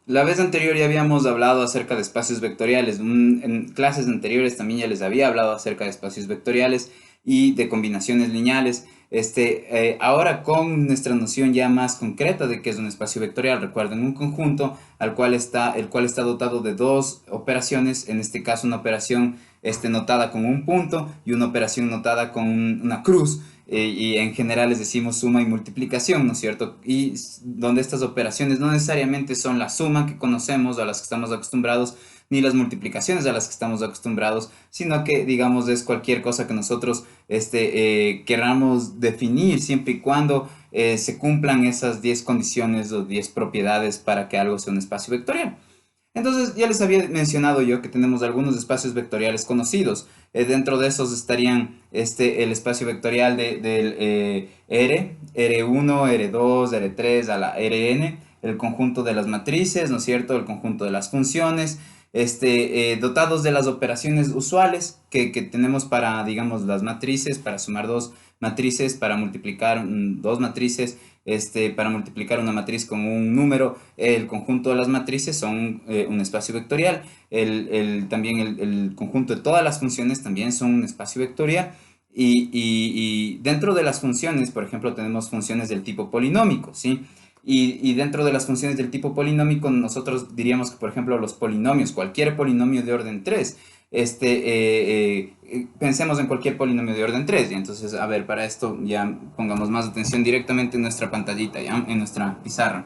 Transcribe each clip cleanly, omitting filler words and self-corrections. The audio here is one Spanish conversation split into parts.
La vez anterior ya habíamos hablado acerca de espacios vectoriales. En clases anteriores también ya les había hablado acerca de espacios vectoriales y de combinaciones lineales. Ahora con nuestra noción ya más concreta de qué es un espacio vectorial, recuerden un conjunto el cual está dotado de dos operaciones, en este caso una operación notada con un punto y una operación notada con una cruz. Y en general les decimos suma y multiplicación, ¿no es cierto? Y donde estas operaciones no necesariamente son la suma que conocemos o a las que estamos acostumbrados, ni las multiplicaciones a las que estamos acostumbrados, sino que, digamos, es cualquier cosa que nosotros queramos definir siempre y cuando se cumplan esas 10 condiciones o 10 propiedades para que algo sea un espacio vectorial. Entonces, ya les había mencionado yo que tenemos algunos espacios vectoriales conocidos. Dentro de esos estarían el espacio vectorial del R, R1, R2, R3 a la Rn, el conjunto de las matrices, ¿no es cierto? El conjunto de las funciones, dotados de las operaciones usuales que tenemos para, digamos, las matrices, para sumar dos matrices, para multiplicar dos matrices, para multiplicar una matriz con un número. El conjunto de las matrices son un espacio vectorial. También el conjunto de todas las funciones también son un espacio vectorial. Y dentro de las funciones, por ejemplo, tenemos funciones del tipo polinómico, ¿sí? Y dentro de las funciones del tipo polinómico, nosotros diríamos que, por ejemplo, los polinomios, cualquier polinomio de orden 3, pensemos en cualquier polinomio de orden 3. Y entonces, a ver, para esto ya pongamos más atención directamente en nuestra pantallita, ¿ya? En nuestra pizarra.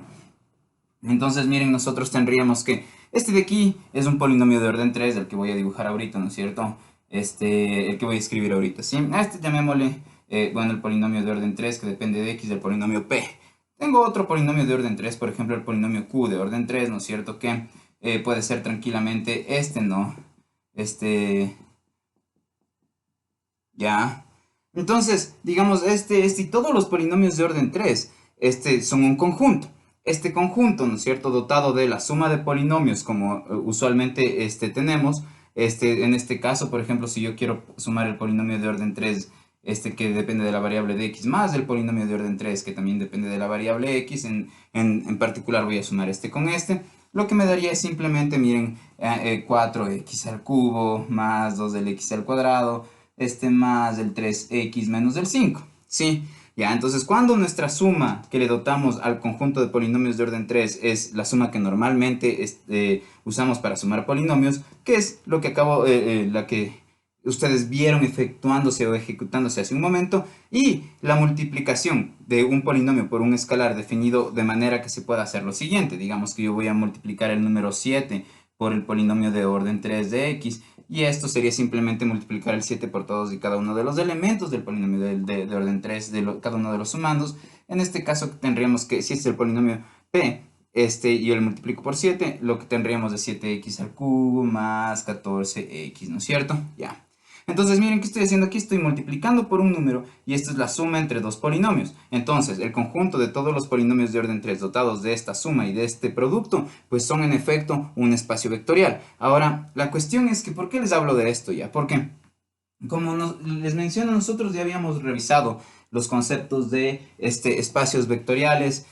Entonces, miren, nosotros tendríamos que este de aquí es un polinomio de orden 3 el que voy a dibujar ahorita, ¿no es cierto? El que voy a escribir ahorita, ¿sí? A este llamémosle, bueno, el polinomio de orden 3 que depende de x del polinomio p. Tengo otro polinomio de orden 3, por ejemplo, el polinomio q de orden 3, ¿no es cierto? Que puede ser tranquilamente ¿no? Este, ya. Entonces, digamos, y todos los polinomios de orden 3 son un conjunto. Este conjunto, ¿no es cierto?, dotado de la suma de polinomios, como usualmente tenemos, en este caso, por ejemplo, si yo quiero sumar el polinomio de orden 3 que depende de la variable de x, más el polinomio de orden 3 que también depende de la variable x, en particular voy a sumar con lo que me daría es simplemente, miren, 4x al cubo más 2 del x al cuadrado, más el 3x menos el 5, ¿sí? Ya, entonces cuando nuestra suma que le dotamos al conjunto de polinomios de orden 3 es la suma que normalmente usamos para sumar polinomios, que es lo que la que ustedes vieron efectuándose o ejecutándose hace un momento, y la multiplicación de un polinomio por un escalar definido de manera que se pueda hacer lo siguiente. Digamos que yo voy a multiplicar el número 7 por el polinomio de orden 3 de x, y esto sería simplemente multiplicar el 7 por todos y cada uno de los elementos del polinomio de orden 3 de cada uno de los sumandos. En este caso tendríamos que, si este es el polinomio p, y yo le multiplico por 7, lo que tendríamos es 7x al cubo más 14x, ¿no es cierto? Ya. Entonces, miren, ¿qué estoy haciendo aquí? Estoy multiplicando por un número y esta es la suma entre dos polinomios. Entonces, el conjunto de todos los polinomios de orden 3 dotados de esta suma y de este producto, pues son en efecto un espacio vectorial. Ahora, la cuestión es que, ¿por qué les hablo de esto ya? Porque, como les menciono, nosotros ya habíamos revisado los conceptos de espacios vectoriales,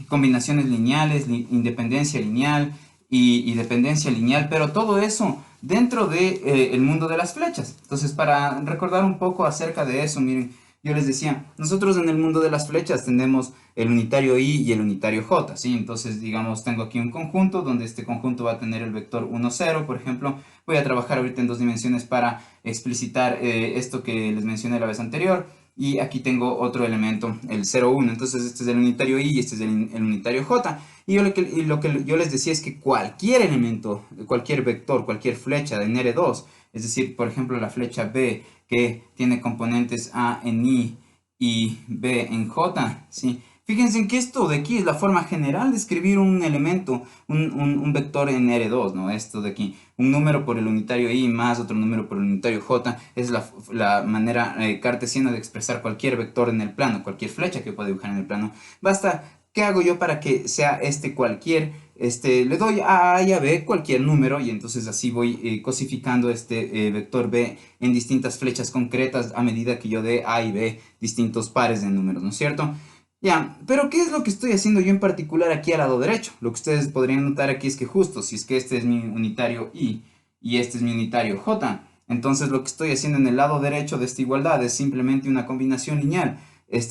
combinaciones lineales, independencia lineal y dependencia lineal, pero todo eso dentro de, el mundo de las flechas. Entonces, para recordar un poco acerca de eso, miren, yo les decía, nosotros en el mundo de las flechas tenemos el unitario i y el unitario j, ¿sí? Entonces, digamos, tengo aquí un conjunto donde este conjunto va a tener el vector 1, 0, por ejemplo. Voy a trabajar ahorita en dos dimensiones para explicitar esto que les mencioné la vez anterior. Y aquí tengo otro elemento, el 0, 1. Entonces, este es el unitario i y este es el unitario j. Y lo que yo les decía es que cualquier elemento, cualquier vector, cualquier flecha en R2, es decir, por ejemplo, la flecha B que tiene componentes A en I y B en J, ¿sí? Fíjense en que esto de aquí es la forma general de escribir un elemento, un vector en R2, ¿no? Esto de aquí, un número por el unitario I más otro número por el unitario J, es la manera cartesiana de expresar cualquier vector en el plano, cualquier flecha que pueda dibujar en el plano. Basta, ¿qué hago yo para que sea cualquier? Le doy a A y a B cualquier número y entonces así voy cosificando vector B en distintas flechas concretas a medida que yo dé A y B distintos pares de números, ¿no es cierto? Ya, pero ¿qué es lo que estoy haciendo yo en particular aquí al lado derecho? Lo que ustedes podrían notar aquí es que justo, si es que este es mi unitario I y este es mi unitario J, entonces lo que estoy haciendo en el lado derecho de esta igualdad es simplemente una combinación lineal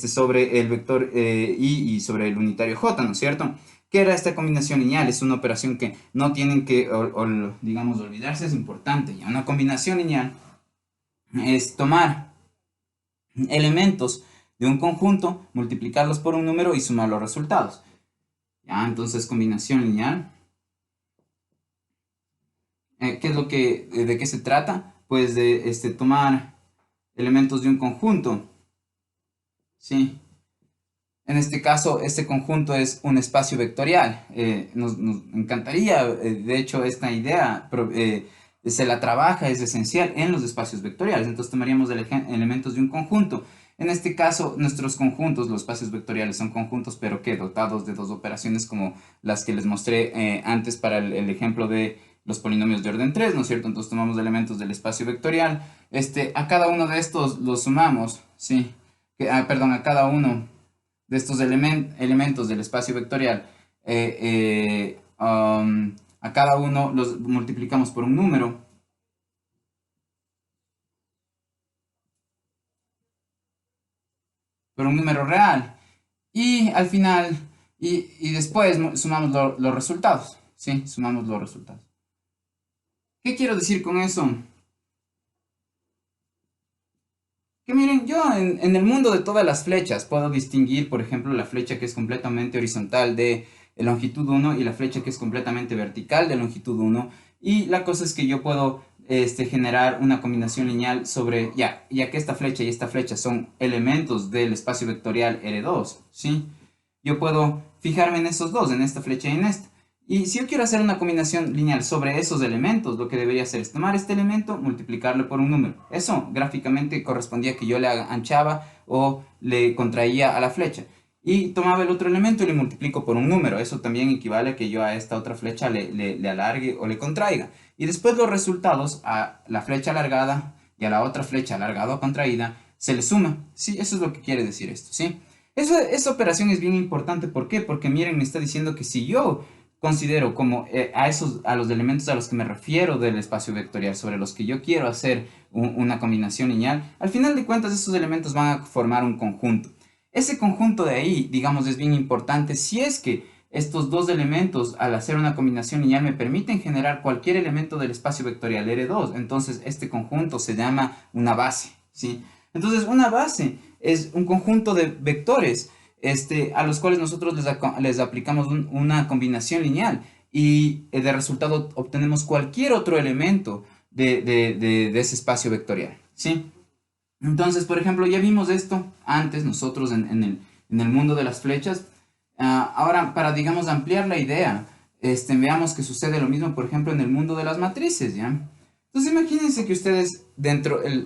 sobre el vector I y sobre el unitario J, ¿no es cierto? ¿Qué era esta combinación lineal? Es una operación que no tienen que, digamos, olvidarse, es importante. Ya, una combinación lineal es tomar elementos de un conjunto, multiplicarlos por un número y sumar los resultados. Ya, entonces combinación lineal. ¿Qué es lo que, de qué se trata? Pues de tomar elementos de un conjunto. ¿Sí? En este caso, este conjunto es un espacio vectorial. Nos encantaría, de hecho, esta idea se la trabaja, es esencial en los espacios vectoriales. Entonces tomaríamos elementos de un conjunto. En este caso, nuestros conjuntos, los espacios vectoriales, son conjuntos, pero que dotados de dos operaciones como las que les mostré antes para el ejemplo de los polinomios de orden 3, ¿no es cierto? Entonces tomamos elementos del espacio vectorial. A cada uno de estos los sumamos, ¿sí? Perdón, a cada uno de estos elementos del espacio vectorial, a cada uno los multiplicamos por un número real, y al final, y después sumamos los resultados, ¿sí? Sumamos los resultados. ¿Qué quiero decir con eso? Que miren, yo en el mundo de todas las flechas puedo distinguir, por ejemplo, la flecha que es completamente horizontal de longitud 1 y la flecha que es completamente vertical de longitud 1. Y la cosa es que yo puedo generar una combinación lineal sobre, ya que esta flecha y esta flecha son elementos del espacio vectorial R2, ¿sí? Yo puedo fijarme en esos dos, en esta flecha y en esta. Y si yo quiero hacer una combinación lineal sobre esos elementos, lo que debería hacer es tomar este elemento, multiplicarlo por un número. Eso gráficamente correspondía que yo le anchaba o le contraía a la flecha. Y tomaba el otro elemento y le multiplico por un número. Eso también equivale a que yo a esta otra flecha le alargue o le contraiga. Y después los resultados a la flecha alargada y a la otra flecha alargada o contraída se le suma. Sí, eso es lo que quiere decir esto, ¿sí? Esa operación es bien importante. ¿Por qué? Porque miren, me está diciendo que si yo considero como a los elementos a los que me refiero del espacio vectorial, sobre los que yo quiero hacer una combinación lineal, al final de cuentas esos elementos van a formar un conjunto. Ese conjunto de ahí, digamos, es bien importante si es que estos dos elementos, al hacer una combinación lineal, me permiten generar cualquier elemento del espacio vectorial R2. Entonces, este conjunto se llama una base, ¿sí? Entonces, una base es un conjunto de vectores a los cuales nosotros les aplicamos una combinación lineal y de resultado obtenemos cualquier otro elemento de ese espacio vectorial, ¿sí? Entonces, por ejemplo, ya vimos esto antes nosotros en el mundo de las flechas. Ahora, para, digamos, ampliar la idea, veamos que sucede lo mismo, por ejemplo, en el mundo de las matrices, ¿ya? Entonces, imagínense que ustedes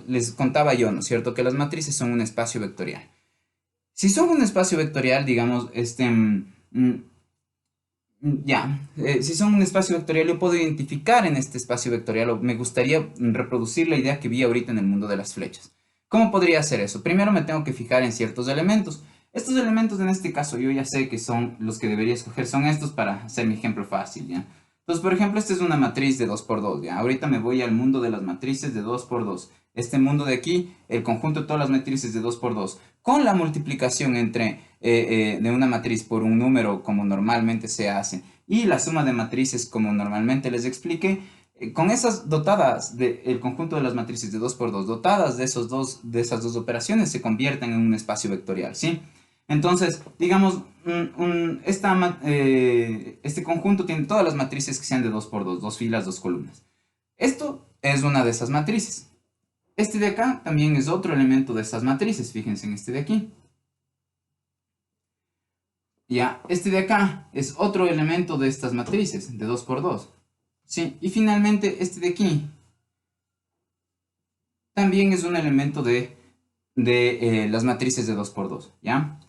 les contaba yo, ¿no es cierto?, que las matrices son un espacio vectorial. Si son un espacio vectorial, digamos, si son un espacio vectorial, yo puedo identificar en este espacio vectorial, o me gustaría reproducir la idea que vi ahorita en el mundo de las flechas. ¿Cómo podría hacer eso? Primero me tengo que fijar en ciertos elementos. Estos elementos en este caso yo ya sé que son los que debería escoger, son estos para hacer mi ejemplo fácil, ¿ya? Entonces, por ejemplo, esta es una matriz de 2 por 2, ¿ya? Ahorita me voy al mundo de las matrices de 2 por 2. Este mundo de aquí, el conjunto de todas las matrices de 2 por 2, con la multiplicación de una matriz por un número como normalmente se hace, y la suma de matrices como normalmente les expliqué, con esas dotadas del conjunto de las matrices de 2 por 2 dotadas de esas dos operaciones, se convierten en un espacio vectorial, ¿sí? Entonces, digamos, este conjunto tiene todas las matrices que sean de 2 por 2, dos filas, dos columnas. Esto es una de esas matrices. Este de acá también es otro elemento de estas matrices, fíjense en este de aquí. Ya, este de acá es otro elemento de estas matrices, de 2 por 2. ¿Sí? Y finalmente este de aquí también es un elemento de las matrices de 2 por 2, ¿ya?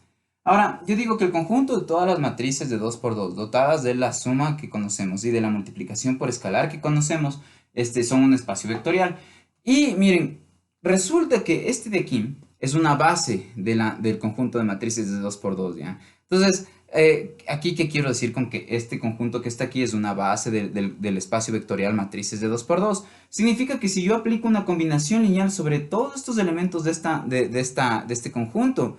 Ahora, yo digo que el conjunto de todas las matrices de 2 por 2 dotadas de la suma que conocemos y de la multiplicación por escalar que conocemos, son un espacio vectorial. Y miren, resulta que este de aquí es una base del conjunto de matrices de 2 por 2, ¿ya? Entonces, aquí, ¿qué quiero decir con que este conjunto que está aquí es una base del espacio vectorial matrices de 2 por 2? Significa que si yo aplico una combinación lineal sobre todos estos elementos de este conjunto,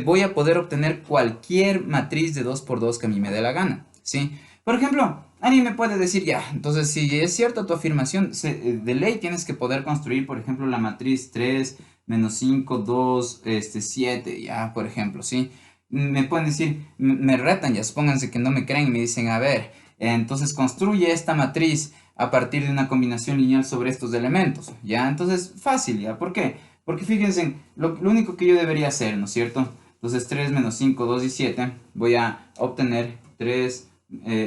voy a poder obtener cualquier matriz de 2 por 2 que a mí me dé la gana, ¿sí? Por ejemplo, alguien me puede decir, ya, entonces si es cierta tu afirmación, de ley tienes que poder construir, por ejemplo, la matriz 3 menos 5 2 7, ya, por ejemplo, ¿sí? Me pueden decir, me retan, ya, supónganse que no me creen y me dicen, a ver, entonces construye esta matriz a partir de una combinación lineal sobre estos elementos, ¿ya? Entonces, fácil, ¿ya? ¿Por qué? Porque fíjense, lo único que yo debería hacer, ¿no es cierto? Entonces 3 menos 5 2 y 7, voy a obtener 3,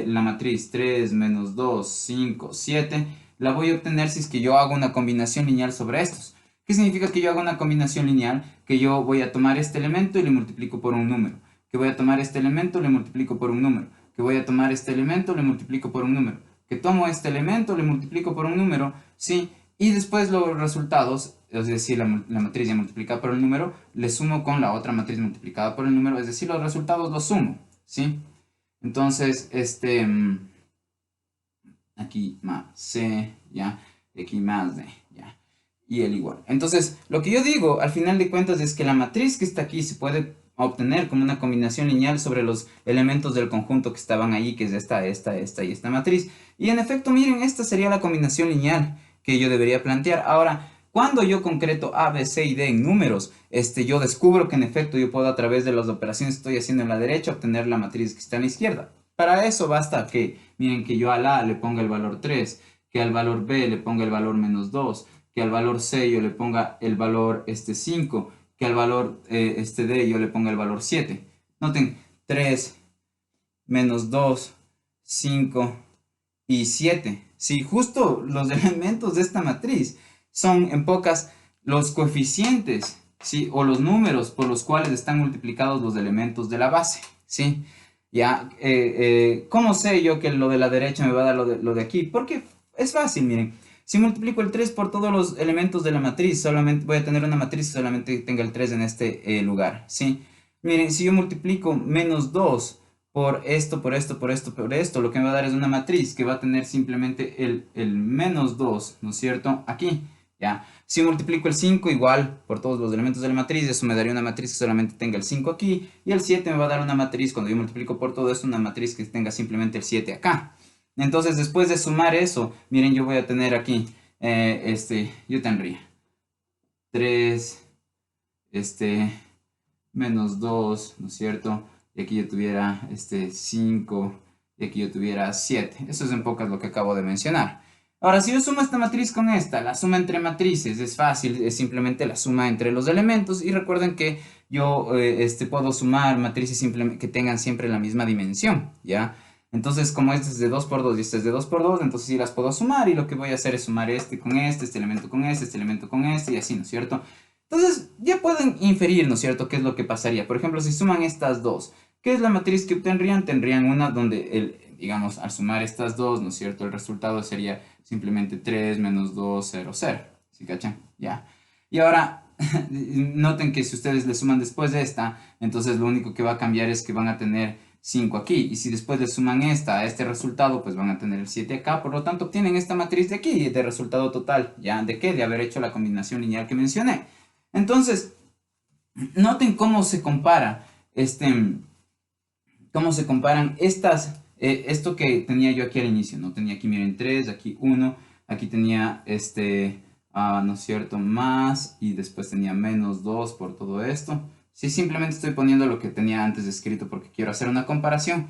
la matriz 3 menos 2, 5, 7, la voy a obtener si es que yo hago una combinación lineal sobre estos. ¿Qué significa que yo hago una combinación lineal? Que yo voy a tomar este elemento y le multiplico por un número. Que voy a tomar este elemento, le multiplico por un número. Que voy a tomar este elemento, le multiplico por un número. Que tomo este elemento, le multiplico por un número, ¿sí? Y después los resultados, es decir, la matriz ya multiplicada por el número, le sumo con la otra matriz multiplicada por el número, es decir, los resultados los sumo, ¿sí? Entonces, aquí más C, ¿ya? Aquí más D, ¿ya? Y el igual. Entonces, lo que yo digo, al final de cuentas, es que la matriz que está aquí se puede obtener como una combinación lineal sobre los elementos del conjunto que estaban ahí, que es esta y esta matriz. Y en efecto, miren, esta sería la combinación lineal que yo debería plantear. Ahora, cuando yo concreto A, B, C y D en números, yo descubro que en efecto yo puedo a través de las operaciones que estoy haciendo en la derecha obtener la matriz que está en la izquierda. Para eso basta que, miren, que yo al A le ponga el valor 3, que al valor B le ponga el valor menos 2, que al valor C yo le ponga el valor 5, que al valor D yo le ponga el valor 7. Noten, 3 menos 2, 5 y 7. Si justo los elementos de esta matriz son en pocas los coeficientes, ¿sí? O los números por los cuales están multiplicados los elementos de la base, ¿sí? Ya, ¿cómo sé yo que lo de la derecha me va a dar lo de aquí? Porque es fácil, miren. Si multiplico el 3 por todos los elementos de la matriz, solamente voy a tener una matriz que solamente tenga el 3 en este lugar, ¿sí? Miren, si yo multiplico menos 2 por esto, por esto, por esto, por esto, lo que me va a dar es una matriz que va a tener simplemente el menos 2, ¿no es cierto? Aquí, ¿ya? Si multiplico el 5 igual por todos los elementos de la matriz, eso me daría una matriz que solamente tenga el 5 aquí, y el 7 me va a dar una matriz, cuando yo multiplico por todo esto, una matriz que tenga simplemente el 7 acá. Entonces, después de sumar eso, miren, yo voy a tener aquí, yo tendría 3, menos 2, ¿no es cierto? Y aquí yo tuviera 5, y aquí yo tuviera 7. Eso es en pocas lo que acabo de mencionar. Ahora, si yo sumo esta matriz con esta, la suma entre matrices es fácil, es simplemente la suma entre los elementos. Y recuerden que yo puedo sumar matrices que tengan siempre la misma dimensión, ¿ya? Entonces, como este es de 2 por 2 y este es de 2 por 2, entonces sí las puedo sumar. Y lo que voy a hacer es sumar este con este elemento con este elemento con este, y así, ¿no es cierto? Entonces, ya pueden inferir, ¿no es cierto?, qué es lo que pasaría. Por ejemplo, si suman estas dos, ¿qué es la matriz que obtendrían? Tendrían una donde, digamos, al sumar estas dos, ¿no es cierto?, el resultado sería simplemente 3 menos 2, 0, 0. ¿Sí cachan? Ya. Y ahora, noten que si ustedes le suman después de esta, entonces lo único que va a cambiar es que van a tener 5 aquí. Y si después le suman esta a este resultado, pues van a tener el 7 acá. Por lo tanto, obtienen esta matriz de aquí, de resultado total. ¿Ya? ¿De qué? De haber hecho la combinación lineal que mencioné. Entonces, noten cómo se compara, cómo se comparan esto que tenía yo aquí al inicio, ¿no? Tenía aquí, miren, 3, aquí 1, aquí tenía, ¿no es cierto?, más, y después tenía menos 2 por todo esto. Sí, simplemente estoy poniendo lo que tenía antes escrito porque quiero hacer una comparación,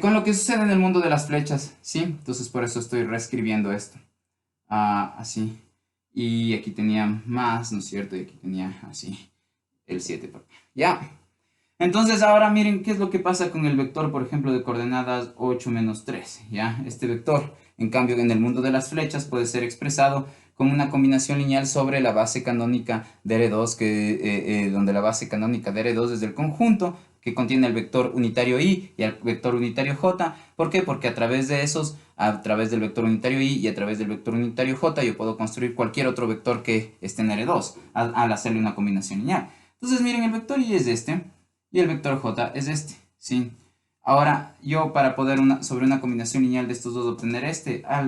con lo que sucede en el mundo de las flechas, ¿sí? Entonces, por eso estoy reescribiendo esto, así. Y aquí tenía más, ¿no es cierto? Y aquí tenía así el 7. Ya. Entonces ahora miren qué es lo que pasa con el vector, por ejemplo, de coordenadas 8 menos 13. ¿Ya? Este vector, en cambio, en el mundo de las flechas puede ser expresado como una combinación lineal sobre la base canónica de R2, donde la base canónica de R2 es el conjunto que contiene el vector unitario i y el vector unitario j. ¿Por qué? Porque a través de esos, a través del vector unitario i y a través del vector unitario j, yo puedo construir cualquier otro vector que esté en R2 al hacerle una combinación lineal. Entonces miren, el vector i es este y el vector j es este, ¿sí? Ahora, yo para poder sobre una combinación lineal de estos dos obtener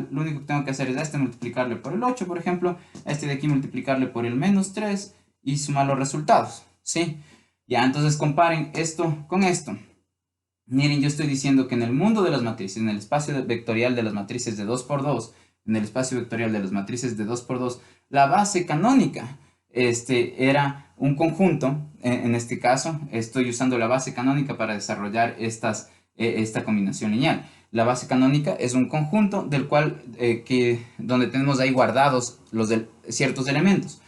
lo único que tengo que hacer es a este multiplicarle por el 8, por ejemplo, a este de aquí multiplicarle por el menos 3 y sumar los resultados, ¿sí? Ya, entonces comparen esto con esto. Miren, yo estoy diciendo que en el mundo de las matrices, en el espacio vectorial de las matrices de 2 por 2, en el espacio vectorial de las matrices de 2 por 2, la base canónica era un conjunto. En este caso, estoy usando la base canónica para desarrollar esta combinación lineal. La base canónica es un conjunto del cual, donde tenemos ahí guardados ciertos elementos,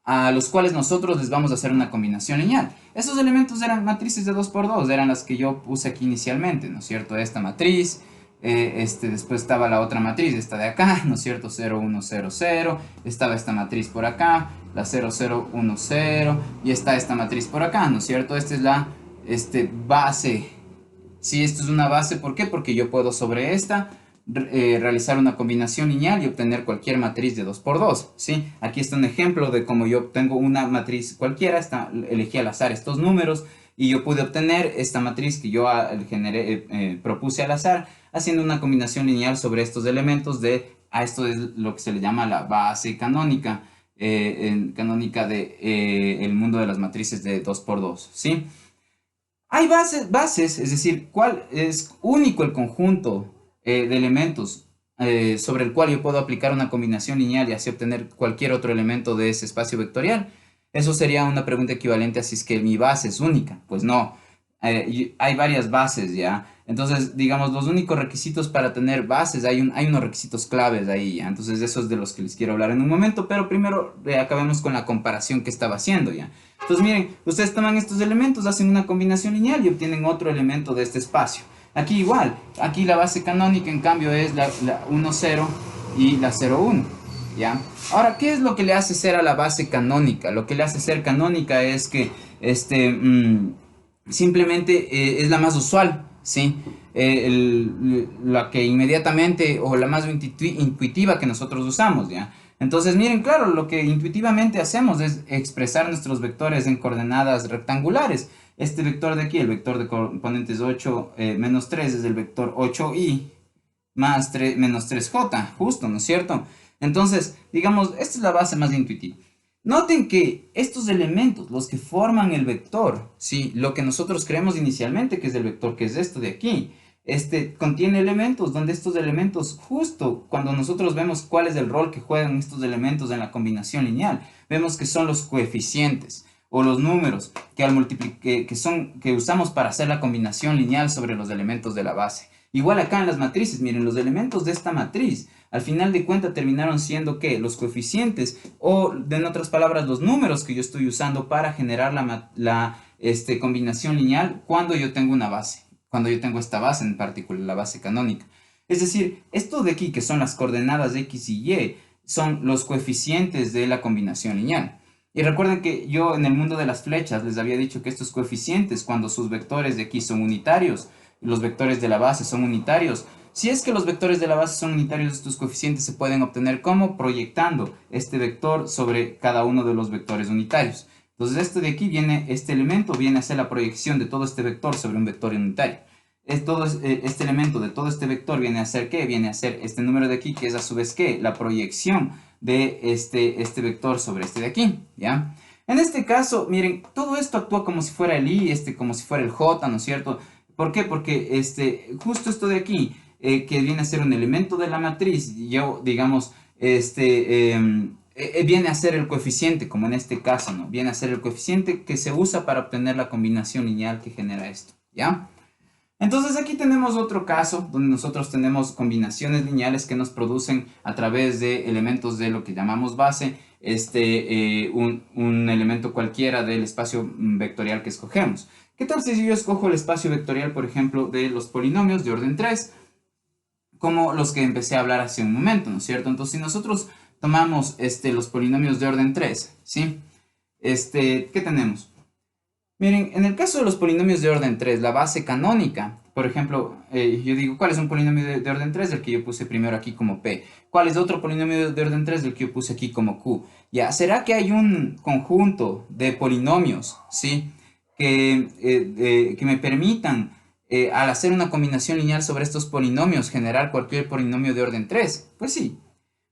a los cuales nosotros les vamos a hacer una combinación lineal. Esos elementos eran matrices de 2 por 2, eran las que yo puse aquí inicialmente, ¿no es cierto? Esta matriz, después estaba la otra matriz, esta de acá, ¿no es cierto? 0, 1, 0, 0, estaba esta matriz por acá, la 0, 0, 1, 0, y está esta matriz por acá, ¿no es cierto? Esta es la base. Sí, esto es una base, ¿por qué? Porque yo puedo sobre esta realizar una combinación lineal y obtener cualquier matriz de 2 por 2, ¿sí? Aquí está un ejemplo de cómo yo obtengo una matriz cualquiera, elegí al azar estos números y yo pude obtener esta matriz que yo propuse al azar, haciendo una combinación lineal sobre estos elementos esto es lo que se le llama la base canónica, canónica de el mundo de las matrices de 2 por 2, ¿sí? Hay bases, es decir, ¿cuál es único el conjunto de elementos sobre el cual yo puedo aplicar una combinación lineal y así obtener cualquier otro elemento de ese espacio vectorial? Eso sería una pregunta equivalente a si es que mi base es única. Pues no, hay varias bases, ¿ya? Entonces, digamos, los únicos requisitos para tener bases, hay unos requisitos claves ahí, ¿ya? Entonces, esos de los que les quiero hablar en un momento, pero primero acabemos con la comparación que estaba haciendo, ¿ya? Entonces, miren, ustedes toman estos elementos, hacen una combinación lineal y obtienen otro elemento de este espacio. Aquí igual, aquí la base canónica en cambio es la 1, 0 y la 0, 1, ¿ya? Ahora, ¿qué es lo que le hace ser a la base canónica? Lo que le hace ser canónica es que simplemente es la más usual, ¿sí? La que inmediatamente o la más intuitiva que nosotros usamos, ¿ya? Entonces, miren, claro, lo que intuitivamente hacemos es expresar nuestros vectores en coordenadas rectangulares. Este vector de aquí, el vector de componentes 8 menos 3, es el vector 8i más 3, menos 3j, justo, ¿no es cierto? Entonces, digamos, esta es la base más intuitiva. Noten que estos elementos, los que forman el vector, ¿sí? Lo que nosotros creemos inicialmente que es el vector, que es esto de aquí, contiene elementos donde estos elementos, justo cuando nosotros vemos cuál es el rol que juegan estos elementos en la combinación lineal, vemos que son los coeficientes o los números que usamos para hacer la combinación lineal sobre los elementos de la base. Igual acá en las matrices, miren, los elementos de esta matriz, al final de cuentas terminaron siendo, ¿qué? Los coeficientes, o en otras palabras, los números que yo estoy usando para generar la combinación lineal cuando yo tengo una base, cuando yo tengo esta base en particular, la base canónica. Es decir, esto de aquí, que son las coordenadas x y y, son los coeficientes de la combinación lineal. Y recuerden que yo en el mundo de las flechas les había dicho que estos coeficientes, cuando sus vectores de aquí son unitarios, los vectores de la base son unitarios. Si es que los vectores de la base son unitarios, estos coeficientes se pueden obtener como proyectando este vector sobre cada uno de los vectores unitarios. Entonces este elemento viene a ser la proyección de todo este vector sobre un vector unitario. Este elemento de todo este vector viene a ser ¿qué? Viene a ser este número de aquí, que es a su vez ¿qué? La proyección de este vector sobre este de aquí, ¿ya? En este caso, miren, todo esto actúa como si fuera el i, como si fuera el j, ¿no es cierto? ¿Por qué? Porque justo esto de aquí, que viene a ser un elemento de la matriz, yo, digamos, viene a ser el coeficiente, como en este caso, ¿no? Viene a ser el coeficiente que se usa para obtener la combinación lineal que genera esto, ¿ya? Entonces aquí tenemos otro caso donde nosotros tenemos combinaciones lineales que nos producen a través de elementos de lo que llamamos base, un elemento cualquiera del espacio vectorial que escogemos. ¿Qué tal si yo escojo el espacio vectorial, por ejemplo, de los polinomios de orden 3, como los que empecé a hablar hace un momento, ¿no es cierto? Entonces, si nosotros tomamos los polinomios de orden 3, ¿sí? ¿Qué tenemos? Miren, en el caso de los polinomios de orden 3, la base canónica, por ejemplo, yo digo, ¿cuál es un polinomio de orden 3? El que yo puse primero aquí como P. ¿Cuál es otro polinomio de orden 3? El que yo puse aquí como Q. Ya, ¿será que hay un conjunto de polinomios, ¿sí? Que me permitan, al hacer una combinación lineal sobre estos polinomios, generar cualquier polinomio de orden 3? Pues sí.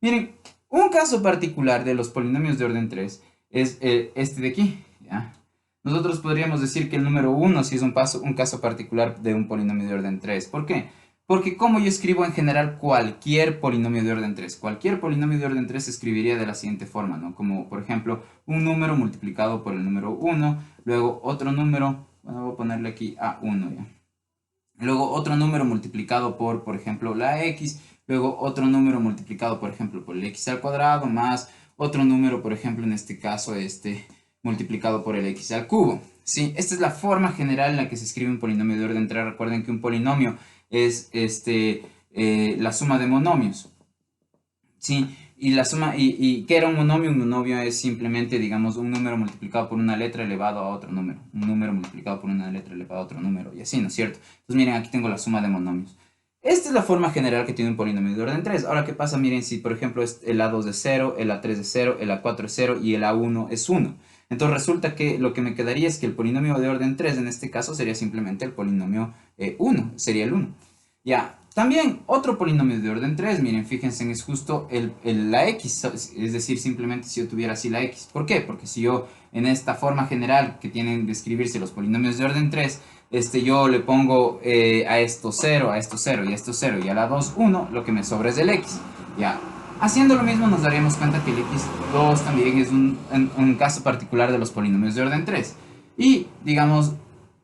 Miren, un caso particular de los polinomios de orden 3 es este de aquí, ¿ya? Nosotros podríamos decir que el número 1 sí es un caso particular de un polinomio de orden 3. ¿Por qué? Porque como yo escribo en general cualquier polinomio de orden 3, cualquier polinomio de orden 3 se escribiría de la siguiente forma, ¿no? Como, por ejemplo, un número multiplicado por el número 1, luego otro número, bueno, voy a ponerle aquí A1 ya. Luego otro número multiplicado por ejemplo, la x, luego otro número multiplicado, por ejemplo, por el x al cuadrado, más otro número, por ejemplo, en este caso, multiplicado por el x al cubo. ¿Sí? Esta es la forma general en la que se escribe un polinomio de orden 3. Recuerden que un polinomio es la suma de monomios. ¿Sí? Y la suma, ¿qué era un monomio? Un monomio es simplemente, digamos, un número multiplicado por una letra elevado a otro número. Un número multiplicado por una letra elevado a otro número. Y así, ¿no es cierto? Entonces, miren, aquí tengo la suma de monomios. Esta es la forma general que tiene un polinomio de orden 3. Ahora, ¿qué pasa? Miren, si por ejemplo el A2 es 0, el A3 es 0, el A4 es 0 y el A1 es 1. Entonces resulta que lo que me quedaría es que el polinomio de orden 3 en este caso sería simplemente el polinomio 1, sería el 1. Ya, también otro polinomio de orden 3, miren, fíjense, es justo la x, es decir, simplemente si yo tuviera así la x. ¿Por qué? Porque si yo en esta forma general que tienen de escribirse los polinomios de orden 3, yo le pongo a esto 0, a esto 0 y a esto 0 y a la 2, 1, lo que me sobra es el x. Ya, haciendo lo mismo nos daríamos cuenta que el x2 también es un caso particular de los polinomios de orden 3. Y, digamos,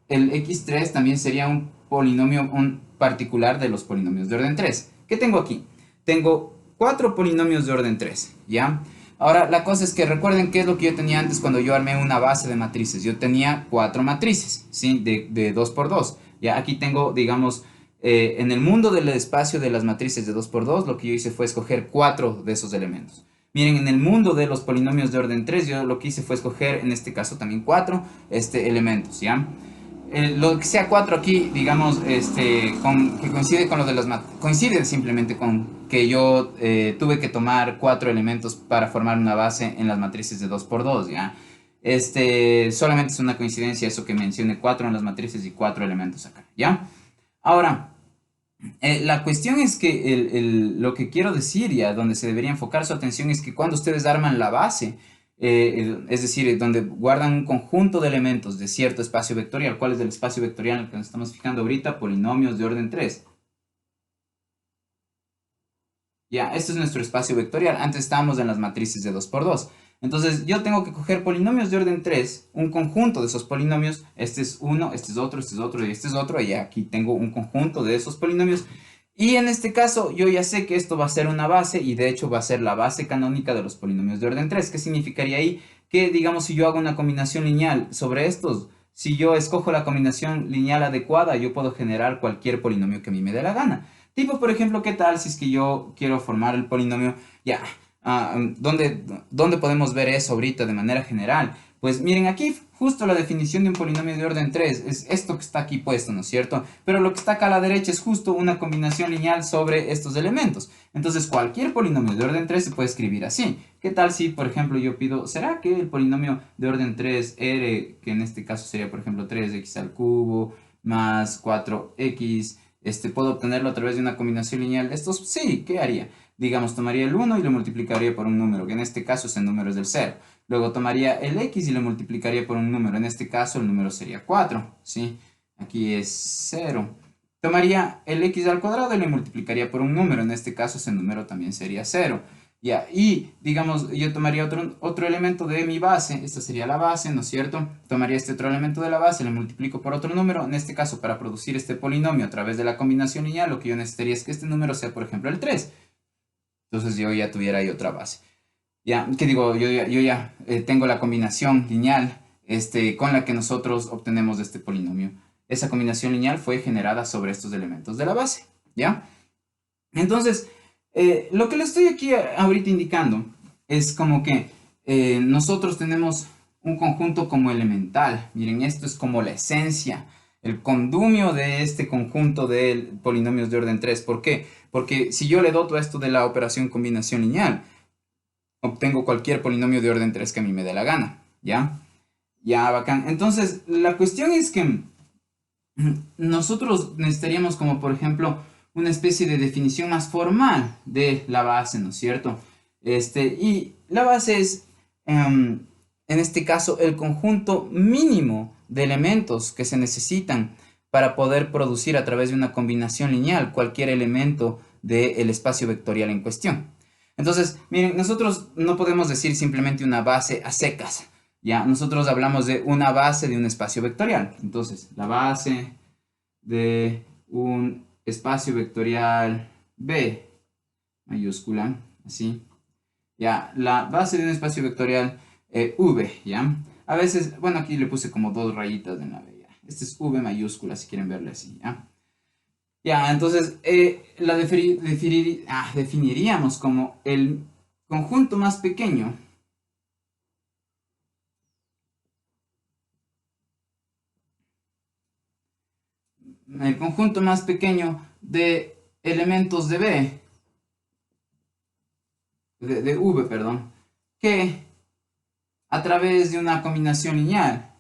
el x3 también sería un polinomio particular de los polinomios de orden 3. ¿Qué tengo aquí? Tengo 4 polinomios de orden 3, ¿ya? Ahora, la cosa es que recuerden qué es lo que yo tenía antes cuando yo armé una base de matrices. Yo tenía 4 matrices, ¿sí? De 2 por 2. Ya aquí tengo, digamos, en el mundo del espacio de las matrices de 2 por 2, lo que yo hice fue escoger 4 de esos elementos. Miren, en el mundo de los polinomios de orden 3, yo lo que hice fue escoger, en este caso también 4 elementos, ¿ya? Lo que sea 4 aquí, digamos, que coincide con lo de las coincide simplemente con que yo tuve que tomar 4 elementos para formar una base en las matrices de 2 por 2, ¿ya? Solamente es una coincidencia eso que mencione 4 en las matrices y 4 elementos acá, ¿ya? Ahora, la cuestión es que lo que quiero decir ya, donde se debería enfocar su atención es que cuando ustedes arman la base, es decir, donde guardan un conjunto de elementos de cierto espacio vectorial. ¿Cuál es el espacio vectorial en el que nos estamos fijando ahorita? Polinomios de orden 3. Ya, este es nuestro espacio vectorial. Antes estábamos en las matrices de 2 por 2. Entonces, yo tengo que coger polinomios de orden 3, un conjunto de esos polinomios. Este es uno, este es otro, este es otro y este es otro. Y aquí tengo un conjunto de esos polinomios. Y en este caso, yo ya sé que esto va a ser una base y de hecho va a ser la base canónica de los polinomios de orden 3. ¿Qué significaría ahí? Que, digamos, si yo hago una combinación lineal sobre estos, si yo escojo la combinación lineal adecuada, yo puedo generar cualquier polinomio que a mí me dé la gana. Tipo, por ejemplo, ¿qué tal si es que yo quiero formar el polinomio? Ya, ¿dónde podemos ver eso ahorita de manera general? Pues miren, aquí justo la definición de un polinomio de orden 3 es esto que está aquí puesto, ¿no es cierto? Pero lo que está acá a la derecha es justo una combinación lineal sobre estos elementos. Entonces, cualquier polinomio de orden 3 se puede escribir así. ¿Qué tal si, por ejemplo, yo pido, ¿será que el polinomio de orden 3, R, que en este caso sería, por ejemplo, 3x al cubo más 4x, puedo obtenerlo a través de una combinación lineal de estos? Sí, ¿qué haría? Digamos, tomaría el 1 y lo multiplicaría por un número, que en este caso ese número es del 0. Luego tomaría el x y lo multiplicaría por un número. En este caso el número sería 4, ¿sí? Aquí es 0. Tomaría el x al cuadrado y lo multiplicaría por un número. En este caso ese número también sería 0. Ya, y digamos, yo tomaría otro elemento de mi base. Esta sería la base, ¿no es cierto? Tomaría este otro elemento de la base, lo multiplico por otro número. En este caso, para producir este polinomio a través de la combinación lineal, lo que yo necesitaría es que este número sea, por ejemplo, el 3. Entonces yo ya tuviera ahí otra base. Ya, ¿qué digo? Yo ya tengo la combinación lineal con la que nosotros obtenemos este polinomio. Esa combinación lineal fue generada sobre estos elementos de la base, ¿ya? Entonces, lo que le estoy aquí ahorita indicando es como que nosotros tenemos un conjunto como elemental. Miren, esto es como la esencia, el condumio de este conjunto de polinomios de orden 3. ¿Por qué? Porque si yo le doto a esto de la operación combinación lineal, obtengo cualquier polinomio de orden 3 que a mí me dé la gana, ¿ya? Ya, bacán. Entonces, la cuestión es que nosotros necesitaríamos como, por ejemplo, una especie de definición más formal de la base, ¿no es cierto? Y la base es, en este caso, el conjunto mínimo de elementos que se necesitan para poder producir a través de una combinación lineal cualquier elemento del espacio vectorial en cuestión. Entonces, miren, nosotros no podemos decir simplemente una base a secas, ¿ya? Nosotros hablamos de una base de un espacio vectorial. Entonces, la base de un espacio vectorial B mayúscula, así. Ya, la base de un espacio vectorial V, ¿ya? A veces, bueno, aquí le puse como dos rayitas en la B, ¿ya? Este es V mayúscula, si quieren verle así, ¿ya? Ya, entonces, la definiríamos como el conjunto más pequeño de elementos de B, de V, perdón, que a través de una combinación lineal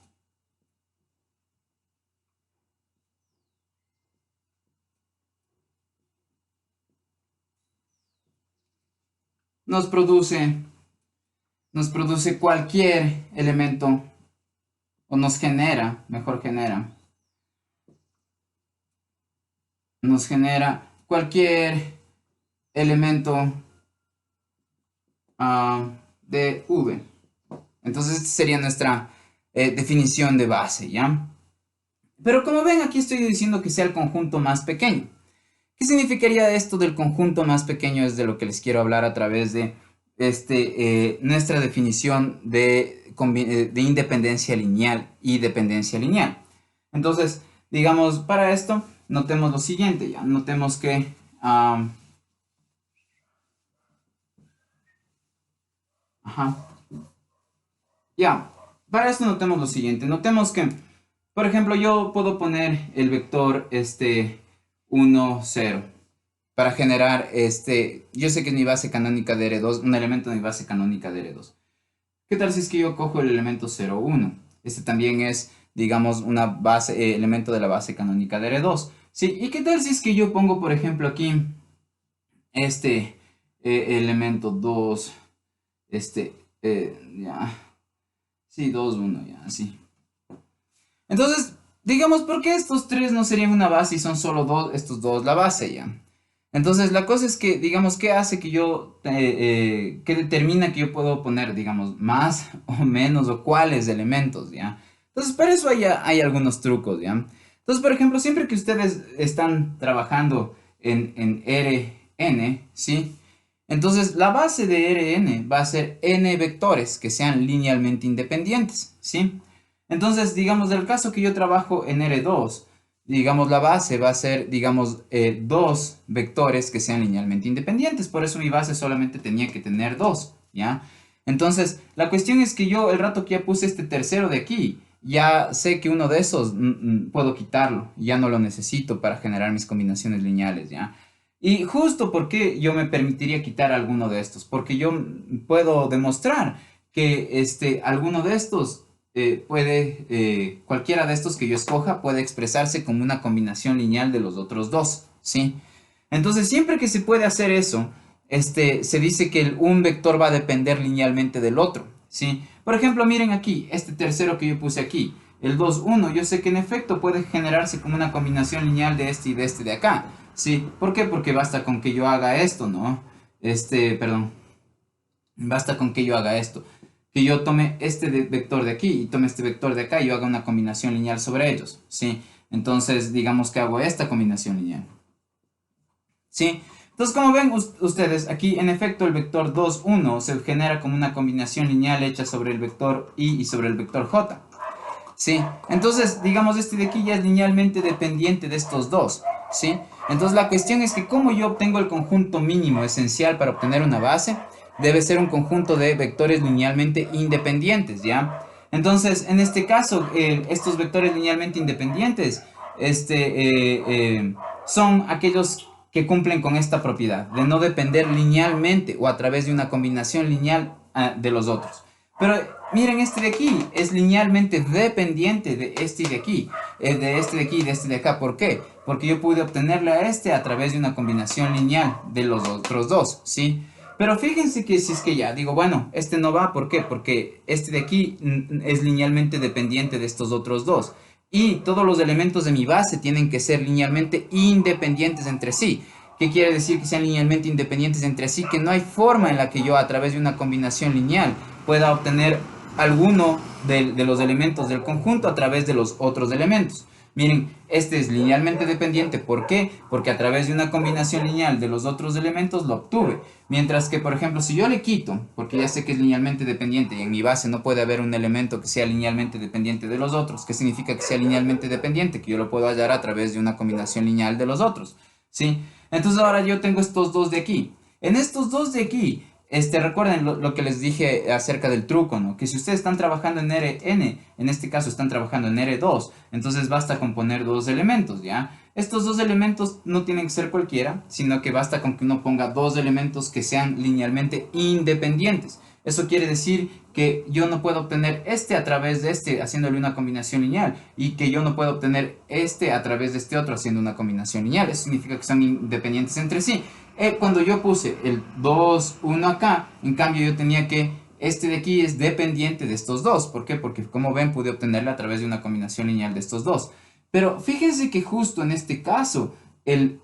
nos produce cualquier elemento, o nos genera, mejor nos genera cualquier elemento de V. Entonces, esta sería nuestra definición de base, ¿ya? Pero como ven, aquí estoy diciendo que sea el conjunto más pequeño. ¿Qué significaría esto del conjunto más pequeño? Es de lo que les quiero hablar a través de nuestra definición de independencia lineal y dependencia lineal. Entonces, digamos, para esto, notemos lo siguiente, ya. Notemos que ya, para esto notemos lo siguiente. Notemos que, por ejemplo, yo puedo poner el vector 1, 0 para generar yo sé que es mi base canónica de R2, un elemento de mi base canónica de R2. ¿Qué tal si es que yo cojo el elemento 0, 1? Este también es, digamos, una base, elemento de la base canónica de R2. Sí, ¿y qué tal si es que yo pongo, por ejemplo, aquí elemento 2, ya, sí, 2, 1, ya, así. Entonces, digamos, ¿por qué estos tres no serían una base y son solo estos dos la base, ya? Entonces, la cosa es que, digamos, ¿qué hace que yo, qué determina que yo puedo poner, digamos, más o menos o cuáles elementos, ya? Entonces, para eso hay algunos trucos, ya. Entonces, por ejemplo, siempre que ustedes están trabajando en Rn, ¿sí? Entonces, la base de Rn va a ser n vectores que sean linealmente independientes, ¿sí? Entonces, digamos, del caso que yo trabajo en R2, digamos, la base va a ser, digamos, dos vectores que sean linealmente independientes. Por eso mi base solamente tenía que tener dos, ¿ya? Entonces, la cuestión es que yo, el rato que ya puse este tercero de aquí, ya sé que uno de esos puedo quitarlo. Ya no lo necesito para generar mis combinaciones lineales, ¿ya? Y justo porque yo me permitiría quitar alguno de estos, porque yo puedo demostrar que alguno de estos cualquiera de estos que yo escoja puede expresarse como una combinación lineal de los otros dos, ¿sí? Entonces, siempre que se puede hacer eso, se dice que un vector va a depender linealmente del otro, ¿sí? Por ejemplo, miren aquí, este tercero que yo puse aquí, el 2, 1, yo sé que en efecto puede generarse como una combinación lineal de este y de este de acá, ¿sí? ¿Por qué? Porque basta con que yo haga esto, ¿no? Perdón, basta con que yo haga esto. Que yo tome este vector de aquí y tome este vector de acá y yo haga una combinación lineal sobre ellos, ¿sí? Entonces, digamos que hago esta combinación lineal, ¿sí? Entonces, como ven ustedes, aquí en efecto el vector 2, 1 se genera como una combinación lineal hecha sobre el vector y sobre el vector j, ¿sí? Entonces, digamos, este de aquí ya es linealmente dependiente de estos dos, ¿sí? Entonces, la cuestión es que como yo obtengo el conjunto mínimo esencial para obtener una base, debe ser un conjunto de vectores linealmente independientes, ¿ya? Entonces, en este caso, estos vectores linealmente independientes son aquellos que cumplen con esta propiedad de no depender linealmente o a través de una combinación lineal de los otros. Pero miren, este de aquí es linealmente dependiente de este de aquí, de este de aquí y de este de acá. ¿Por qué? Porque yo pude obtenerle a este a través de una combinación lineal de los otros dos, ¿sí? Pero fíjense que si es que ya digo, bueno, este no va, ¿por qué? Porque este de aquí es linealmente dependiente de estos otros dos. Y todos los elementos de mi base tienen que ser linealmente independientes entre sí. ¿Qué quiere decir que sean linealmente independientes entre sí? Que no hay forma en la que yo a través de una combinación lineal pueda obtener alguno de los elementos del conjunto a través de los otros elementos. Miren, este es linealmente dependiente. ¿Por qué? Porque a través de una combinación lineal de los otros elementos lo obtuve. Mientras que, por ejemplo, si yo le quito, porque ya sé que es linealmente dependiente y en mi base no puede haber un elemento que sea linealmente dependiente de los otros, ¿qué significa que sea linealmente dependiente? Que yo lo puedo hallar a través de una combinación lineal de los otros, ¿sí? Entonces ahora yo tengo estos dos de aquí. En estos dos de aquí, recuerden lo que les dije acerca del truco, ¿no? Que si ustedes están trabajando en Rn, en este caso están trabajando en R2, entonces basta con poner dos elementos, ¿ya? Estos dos elementos no tienen que ser cualquiera, sino que basta con que uno ponga dos elementos que sean linealmente independientes. Eso quiere decir que yo no puedo obtener este a través de este haciéndole una combinación lineal y que yo no puedo obtener este a través de este otro haciendo una combinación lineal. Eso significa que son independientes entre sí. Cuando yo puse el 2, 1 acá, en cambio yo tenía que este de aquí es dependiente de estos dos. ¿Por qué? Porque como ven pude obtenerla a través de una combinación lineal de estos dos. Pero fíjense que justo en este caso el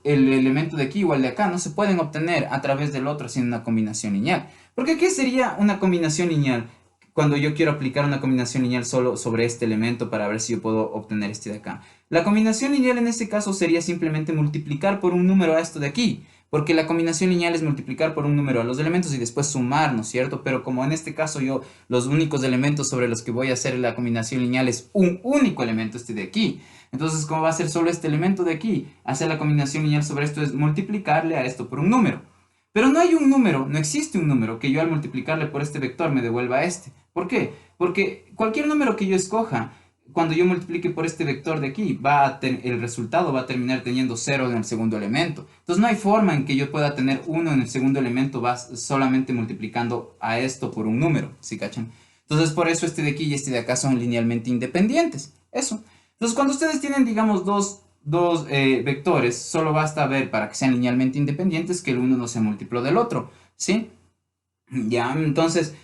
elemento de aquí igual de acá no se pueden obtener a través del otro haciendo una combinación lineal. Porque ¿qué sería una combinación lineal? Cuando yo quiero aplicar una combinación lineal solo sobre este elemento para ver si yo puedo obtener este de acá. La combinación lineal en este caso sería simplemente multiplicar por un número a esto de aquí. Porque la combinación lineal es multiplicar por un número a los elementos y después sumar, ¿no es cierto? Pero como en este caso yo, los únicos elementos sobre los que voy a hacer la combinación lineal es un único elemento, este de aquí. Entonces, ¿cómo va a ser solo este elemento de aquí? Hacer la combinación lineal sobre esto es multiplicarle a esto por un número. Pero no hay un número, no existe un número que yo al multiplicarle por este vector me devuelva este. ¿Por qué? Porque cualquier número que yo escoja, cuando yo multiplique por este vector de aquí, el resultado va a terminar teniendo 0 en el segundo elemento. Entonces no hay forma en que yo pueda tener 1 en el segundo elemento solamente multiplicando a esto por un número, ¿sí cachan? Entonces por eso este de aquí y este de acá son linealmente independientes. Eso. Entonces cuando ustedes tienen, digamos, dos vectores, solo basta ver para que sean linealmente independientes que el uno no sea múltiplo del otro, ¿sí? Ya, entonces,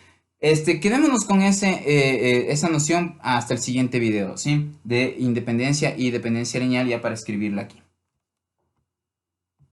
quedémonos con esa noción hasta el siguiente video, ¿sí? De independencia y dependencia lineal ya para escribirla aquí.